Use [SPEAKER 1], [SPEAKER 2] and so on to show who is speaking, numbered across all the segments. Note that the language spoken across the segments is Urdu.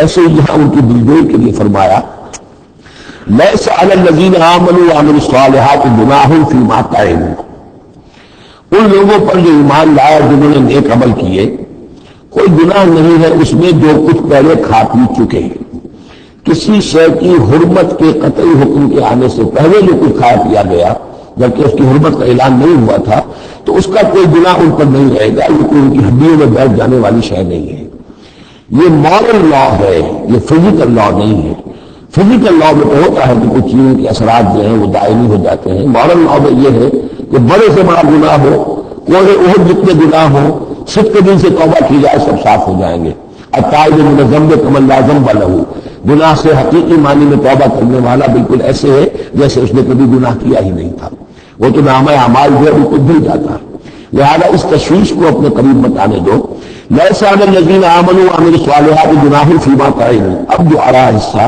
[SPEAKER 1] ایسے ہی یہاں ان کی دلجوئی کے لیے فرمایا لیس علی الذین آمنوا وعملوا الصالحات جناح فیما طعموا، ان لوگوں پر جو ایمان لائے جنہوں نے نیک عمل کیے کوئی گناہ نہیں ہے اس میں جو کچھ پہلے کھا پی چکے ہیں۔ کسی شے کی حرمت کے قطعی حکم کے آنے سے پہلے جو کچھ کھایا پیا گیا جبکہ اس کی حرمت کا اعلان نہیں ہوا تھا تو اس کا کوئی گناہ ان پر نہیں رہے گا، یہ کوئی ان کی ہڈیوں میں بیٹھ جانے والی شے نہیں ہے۔ یہ مورل لا ہے، یہ فزیکل لا نہیں ہے۔ فزیکل لا میں تو ہوتا ہے کہ کچھ چیزوں کے اثرات جو ہیں وہ دائمی ہو جاتے ہیں، مورل لا میں یہ ہے کہ بڑے سے بڑا گناہ ہو، کوڑے احد جتنے گناہ ہو، صدق دل سے توبہ کی جائے سب صاف ہو جائیں گے۔ التائب من الذنب کمن لا ذنب لہ، گناہ سے حقیقی معنی میں توبہ کرنے والا بالکل ایسے ہے جیسے اس نے کبھی گناہ کیا ہی نہیں تھا، وہ تو نامہ اعمال جو ہے بالکل دھل جاتا ہے۔ لہذا اس تشویش کو اپنے قریب مت آنے دو۔ لیس علی الذین آمنوا وعملوا الصالحات جناح فیما طعموا، اب جو آ رہا حصہ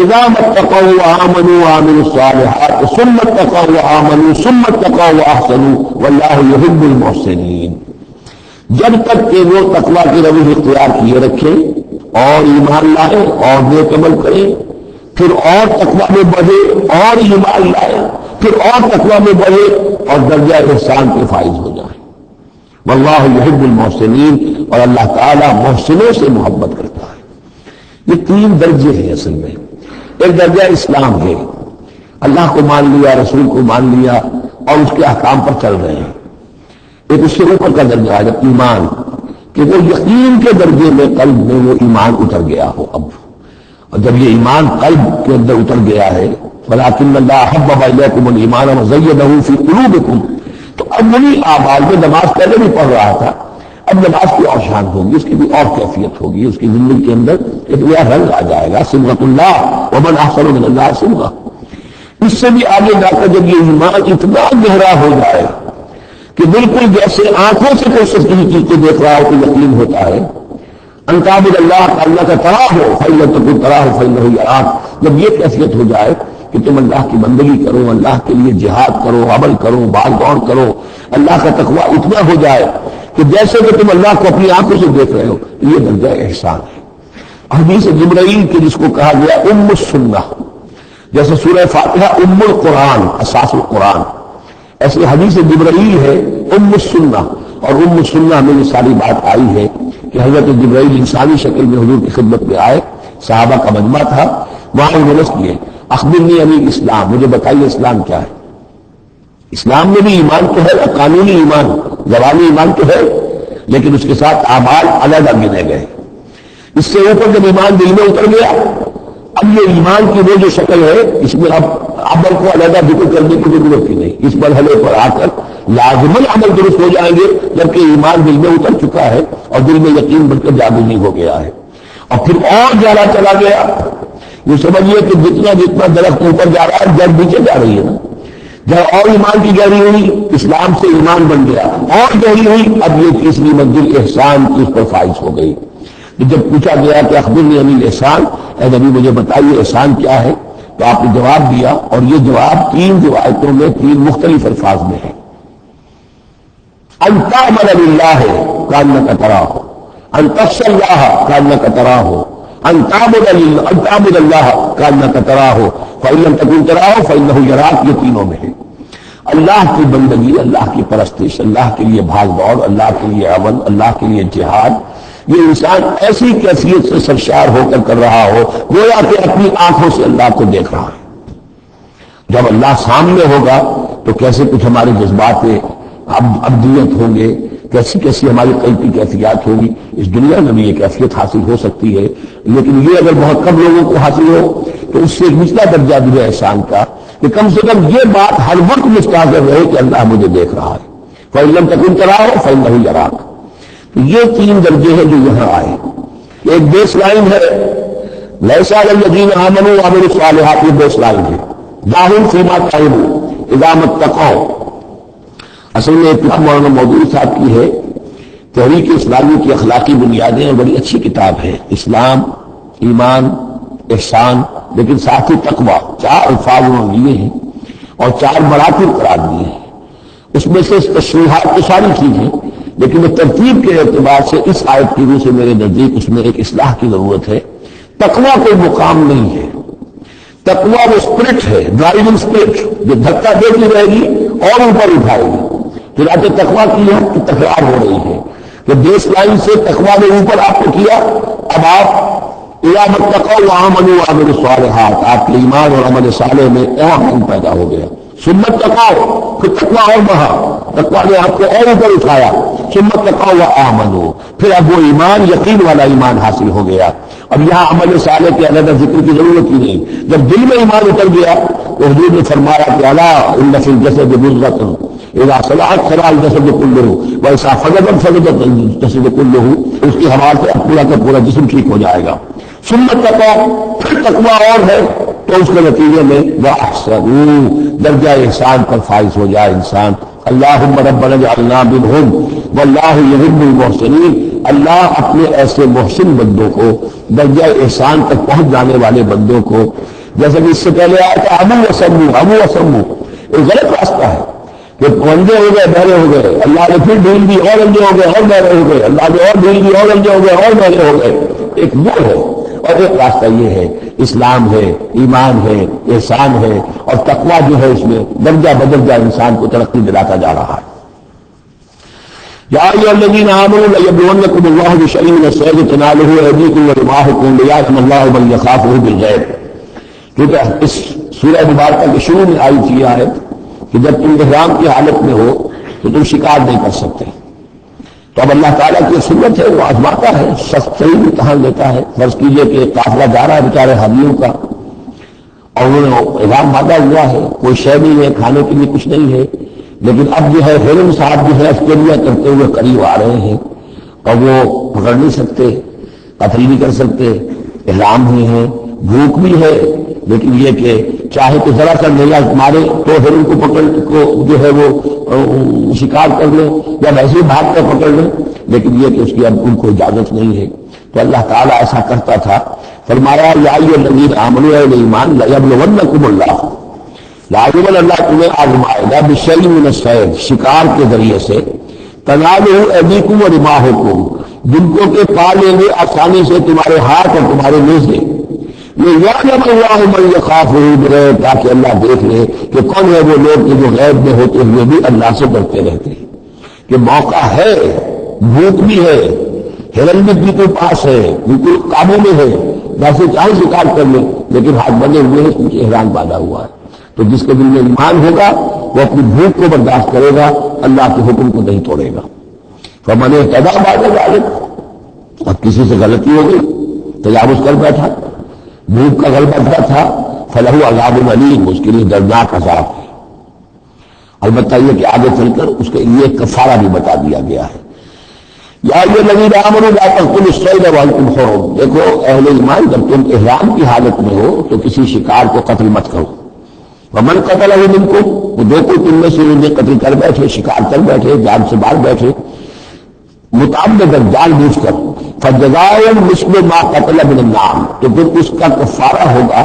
[SPEAKER 1] اذا اتقوا وآمنوا وعملوا الصالحات ثم اتقوا وآمنوا ثم اتقوا واحسنوا واللہ یحب المحسنین، جب تک کہ وہ تقویٰ کی روش اختیار کیے رکھیں اور ایمان لائیں اور نیک عمل کریں، پھر اور تقویٰ میں بڑھے اور ایمان لائیں، پھر اور تقویٰ میں بڑھے اور درجہ احسان کے فائز ہو جائیں۔ واللہ یحب المحسنین، اور اللہ تعالیٰ محسنوں سے محبت کرتا ہے۔ یہ تین درجے ہیں اصل میں۔ ایک درجہ اسلام ہے، اللہ کو مان لیا، رسول کو مان لیا اور اس کے احکام پر چل رہے ہیں۔ ایک اس سے اوپر کا درجہ ہے ایمان، کہ وہ یقین کے درجے میں قلب میں وہ ایمان اتر گیا ہو اب، اور جب یہ ایمان قلب کے اندر اتر گیا ہے وَلَٰكِنَّ اللَّهَ حَبَّبَ إِلَيْكُمُ الْإِيمَانَ وَزَيَّنَهُ فِي قُلُوبِكُمْ، تو اب وہی اعمال میں نماز پہلے بھی پڑھ رہا تھا، اب نماز کی اور شان ہوگی، اس کی بھی اور کیفیت ہوگی، اس کی زندگی کے اندر ایک نیا رنگ آ جائے گا۔ صبغۃ اللہ ومن احسن من اللہ صبغہ، اس سے بھی آگے جا کر جب یہ ایمان اتنا گہرا ہو جائے کہ بالکل جیسے آنکھوں سے کوئی شخص کسی چیز کو دیکھ رہا ہو تو یقین ہوتا ہے، ان تعبد اللہ کا اللہ کا تراہ ہو فإن لم تكن تراہ فإنه يراك، جب یہ کیفیت ہو جائے کہ تم اللہ کی بندگی کرو، اللہ کے لیے جہاد کرو، عمل کرو، بھاگ دوڑ کرو، اللہ کا تقویٰ اتنا ہو جائے کہ جیسے کہ تم اللہ کو اپنی آنکھوں سے دیکھ رہے ہو، یہ درجہ احسان ہے۔ حدیث جبرائیل کے جس کو کہا گیا ام السنہ، جیسے سورہ فاتحہ ام القرآن اساس القرآن، ایسے حدیث جبرائیل ہے ام السنہ، اور ام السنہ میں یہ ساری بات آئی ہے کہ حضرت جبرائیل انسانی شکل میں حضور کی خدمت میں آئے، صحابہ کا مجمع تھا، وہاں انہوں نے اخبرنی عن الاسلام، مجھے بتائیے اسلام کیا ہے۔ اسلام میں بھی ایمان تو ہے، قانونی ایمان، زبانی ایمان تو ہے، لیکن اس کے ساتھ اعمال علیحدہ گنے گئے۔ اس سے اوپر جب ایمان دل میں اتر گیا، اب یہ ایمان کی وہ جو شکل ہے اس میں اب عمل کو علیحدہ ذکر کرنے کی ضرورت ہی نہیں، اس مرحلے پر آ کر لازماً عمل درست ہو جائیں گے جبکہ ایمان دل میں اتر چکا ہے اور دل میں یقین بن کر جاگزی ہو گیا ہے، اور پھر اور گہرا چلا گیا۔ یہ سمجھیے کہ جتنا جتنا درخت اوپر جا رہا ہے جڑ نیچے جا رہی ہے نا، جب اور ایمان کی گہری ہوئی اسلام سے ایمان بن گیا، اور گہری ہوئی، اب یہ تیسری منزل احسان کی اس پر فائز ہو گئی۔ جب پوچھا گیا کہ اخبرنی عن الاحسان، اے نبی مجھے بتائیے احسان کیا ہے، تو آپ نے جواب دیا، اور یہ جواب تین روایتوں میں تین مختلف الفاظ میں ہے۔ ان تعمل باللہ کانک تراہ، ان تخشى اللہ کانک تراہ، ان تعبد اللہ کانک تراہ فإن لم تكن تراہ فإنه يراك، یہ تینوں میں ہے۔ اللہ کی بندگی، اللہ کی پرستش، اللہ کے لیے بھاگ دوڑ، اللہ کے لیے عمل، اللہ کے لیے جہاد، یہ انسان ایسی کیفیت سے سرشار ہو کر رہا ہو گویا کہ اپنی آنکھوں سے اللہ کو دیکھ رہا ہے۔ جب اللہ سامنے ہوگا تو کیسے کچھ ہمارے جذبات ابدیت ہوں گے، کیسی کیسی ہماری قلبی کیفیات ہوگی۔ اس دنیا میں بھی یہ کیفیت حاصل ہو سکتی ہے، لیکن یہ اگر بہت کم لوگوں کو حاصل ہو تو اس سے ایک نچلا درجہ بھی ہے احسان کا، کہ کم سے کم یہ بات ہر وقت مستحضر رہے کہ اللہ مجھے دیکھ رہا ہے۔ فإن لم تكن تراہ فإنه يراك، تو یہ تین درجے ہیں جو یہاں آئے۔ ایک بیس لائن ہے لیس علی الذین آمنوا وعملوا الصالحات، یہ بیس لائن ہے، لاہم فیما طعموا اذا ما اتقوا۔ اصل میں ایک مولانا مودودی صاحب کی ہے تحریک اسلامی کی اخلاقی بنیادیں، اور بڑی اچھی کتاب ہے، اسلام، ایمان، احسان، لیکن ساتھ ہی تقوی، چار الفاظ انہوں نے لیے ہیں اور چار مراتب قرار دیے ہیں۔ اس میں سے تشریحات تو ساری چیزیں، لیکن وہ ترتیب کے اعتبار سے اس آیت کی روح سے میرے نزدیک اس میں ایک اصلاح کی ضرورت ہے۔ تقویٰ کوئی مقام نہیں ہے، تقویٰ وہ اسپرٹ ہے، ڈرائیونگ اسپرٹ، جو دھکا دیتی رہے گی اور اوپر اٹھائے گی۔ چنانچہ تقویٰ کی ہے کہ تکرار ہو رہی ہے کہ بیس لائن سے تقویٰ نے اوپر آپ کو کیا، اب آپ اِذَا اتَّقَوْا وَآمَنُوا وَعَمِلُوا الصَّالِحَاتِ، آپ کے ایمان اور عمل صالح میں اہم پیدا ہو گیا۔ سمت تقوا، پھر تقوا اور بڑھا، تقوا نے آپ کو اور اوپر اٹھایا۔ سمت تقوا وآمنوا، پھر اب وہ ایمان یقین والا ایمان حاصل ہو گیا۔ اب یہاں عمل صالح کے علیحدہ ذکر کی ضرورت ہی نہیں، جب دل میں ایمان اتر گیا تو حضور نے فرمایا کہ الا ان فی الجسد مضغۃ اذا صلحت صلح الجسد کلہ واذا فسدت فسد الجسد کلہ، اس کی حوالے سے پورا کا پورا جسم ٹھیک ہو جائے گا۔ سمت تقوا، پھر تقوا اور ہے تو اس کے نتیجے میں وَأَحْسَنُوا، درجہ احسان پر فائز ہو جائے انسان۔ اللہم ربنا اجعلنا منہم واللہ یحب المحسنین، اللہ اپنے ایسے محسن بندوں کو، درجہ احسان تک پہنچ جانے والے بندوں کو، جیسے کہ اس سے پہلے آیا تھا ہمو وسمو، ایک غلط راستہ ہے کہ اندھے ہو گئے بہرے ہو گئے، اللہ نے پھر ڈھیل دی اور اندھے ہو گئے اور بہرے ہو گئے، اللہ نے اور ڈھیل دی اور اندھے ہو گئے اور بہرے ہو گئے، ایک وہ ہے۔ اور ایک راستہ یہ ہے، اسلام ہے، ایمان ہے، احسان ہے، اور تقویٰ جو ہے اس میں درجہ بدرجہ انسان کو ترقی دلاتا جا رہا ہے۔ یا ایھا الذین آمنوا لیبلونکم اللہ بشیء من الصید تنالہ ایدیکم ورماحکم لیعلم اللہ من یخافہ بالغیب، کیونکہ اس سورہ مبارکہ کے شروع میں آئی تھی آیت کہ جب تم احرام کی حالت میں ہو تو تم شکار نہیں کر سکتے، تو اب اللہ تعالیٰ کی سنت ہے، وہ آزماتا ہے، صحیح امتحان لیتا ہے۔ فرض کیجئے کہ ایک قافلہ جا رہا ہے بیچارے حاجیوں کا، اور انہوں نے احرام باندھا ہوا ہے، کوئی شے نہیں ہے، کھانے کے لیے کچھ نہیں ہے، لیکن اب جو ہے حرم صاحب جو ہے آسٹریلیا کرتے ہوئے قریب آ رہے ہیں، اور وہ پکڑ نہیں سکتے، قتل نہیں کر سکتے، احرام بھی ہے، بھوک بھی ہے، لیکن یہ کہ چاہے تو ذرا سا نیلا مارے تو حرم کو پکڑ کو جو ہے وہ شکار کر لیں، یا ویسے ہی بھاگ کر پکڑ لیں، لیکن یہ کہ اس کی اب ان کو اجازت نہیں ہے۔ تو اللہ تعالیٰ ایسا کرتا تھا، فرمایا یا ایھا الذین آمنوا اے ایمان لیبلونکم اللہ، لازماً اللہ تمہیں آزمائے گا بشیء من الصید، شکار کے ذریعے سے، تنالہ ایدیکم ورماحکم، جن کو کہ پا لیں گے آسانی سے تمہارے ہاتھ اور تمہارے نیزے، لیعلم اللہ من یخافہ بالغیب، تاکہ اللہ دیکھ لے کہ کون ہے وہ لوگ جو غیب میں ہوتے ہوئے بھی اللہ سے ڈرتے رہتے ہیں، کہ موقع ہے، بھوک بھی ہے، ہرن بھی بالکل پاس ہے، بالکل قابو میں ہے، ویسے چاہے شکار کر لیں، لیکن ہاتھ بندے ہوئے ہیں، کیونکہ احرام باندھا ہوا ہے۔ تو جس کے دل میں ایمان ہوگا وہ اپنی بھوک کو برداشت کرے گا، اللہ کے حکم کو نہیں توڑے گا۔ فمن اہتدی بعد ذلک، اب کسی سے غلطی ہو گئی، تجاوز کر بیٹھا، بھوک کا غلبہ تھا، فلہ عذاب علیم، اس کے لیے دردناک عذاب ہے۔ البتہ یہ کہ آگے چل کر اس کے لیے کفارہ بھی بتا دیا گیا ہے۔ یا ایھا الذین آمنوا لا تقتلوا الصید وانتم حرم، دیکھو اہل ایمان، جب تم احرام کی حالت میں ہو تو کسی شکار کو قتل مت کرو۔ ومن قتلہ منکم، وہ جو کوئی تم میں سے انہیں قتل کر بیٹھے، شکار کر بیٹھے، جان سے مار بیٹھے، متعمداً جان بوجھ کر، فجزاء مثل ما قتل من النعم، تو پھر اس کا کفارہ ہوگا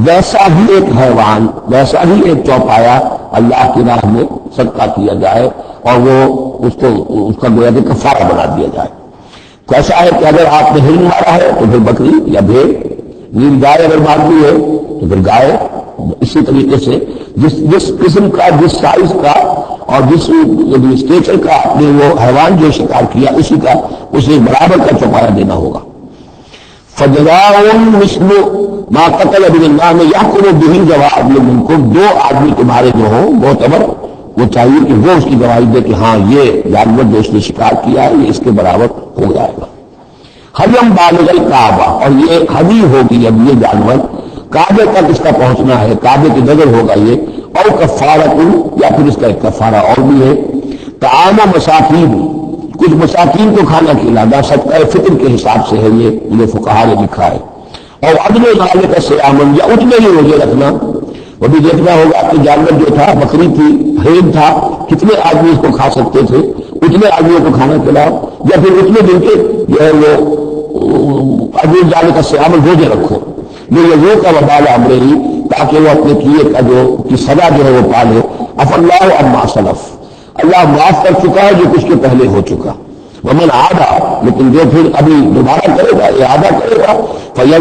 [SPEAKER 1] ویسا ہی ایک حیوان، ویسا ہی ایک چوپایا اللہ کی راہ میں صدقہ کیا جائے، اور وہ اس کا گویا کہ کفارہ بنا دیا جائے۔ کیسا ہے کہ اگر آپ نے ہرن مارا ہے تو پھر بکری یا بھیڑ، نیل گائے اگر مارنی ہے تو پھر گائے، اسی طریقے سے جس قسم کا، جس سائز کا اور جس اسٹیچر کا آپ نے وہ حیوان جو شکار کیا اسی کا، اسے برابر کا چوپایا دینا ہوگا۔ فجزاء مثل ما قتل من النعم یحکم بہ ذوی عدل منکم، دو آدمی تمہارے جو ہوں معتبر، وہ چاہیے کہ وہ اس کی گواہی دے کہ ہاں یہ جانور جو اس نے شکار کیا ہے یہ اس کے برابر ہو جائے گا۔ حجم بالغ الکعبہ، اور یہ حدی ہوگی اب یہ جانور کعبے تک اس کا پہنچنا ہے، کعبے کی نظر ہوگا یہ، اور کفارۃ، یا پھر اس کا ایک کفارہ اور بھی ہے، طعام مساکین، کچھ مساکین کو کھانا کھلانا، صدقہ فطر کے حساب سے ہے یہ فقہا نے لکھا ہے، اور عدل ذالک صیام، یا اتنے ہی روزے رکھنا۔ وہ بھی دیکھنا ہوگا کہ جانور جو تھا، بکری تھی، ہرن تھا، کتنے آدمی اس کو کھا سکتے تھے، اتنے آدمیوں کو کھانا کھلاؤ، یا پھر اتنے دن کے جو ہے وہ عدل ذالک صیام، روزے رکھو، یہ کا وبال امرہ، تاکہ وہ اپنے کیے کا جو کی سزا جو ہے وہ پالے۔ عفا اللہ عما سلف، اللہ معاف کر چکا ہے جو کچھ کے پہلے ہو چکا. ومن عادا، لیکن جو پھر ابھی دوبارہ کرے گا، اعادہ کرے گا، فین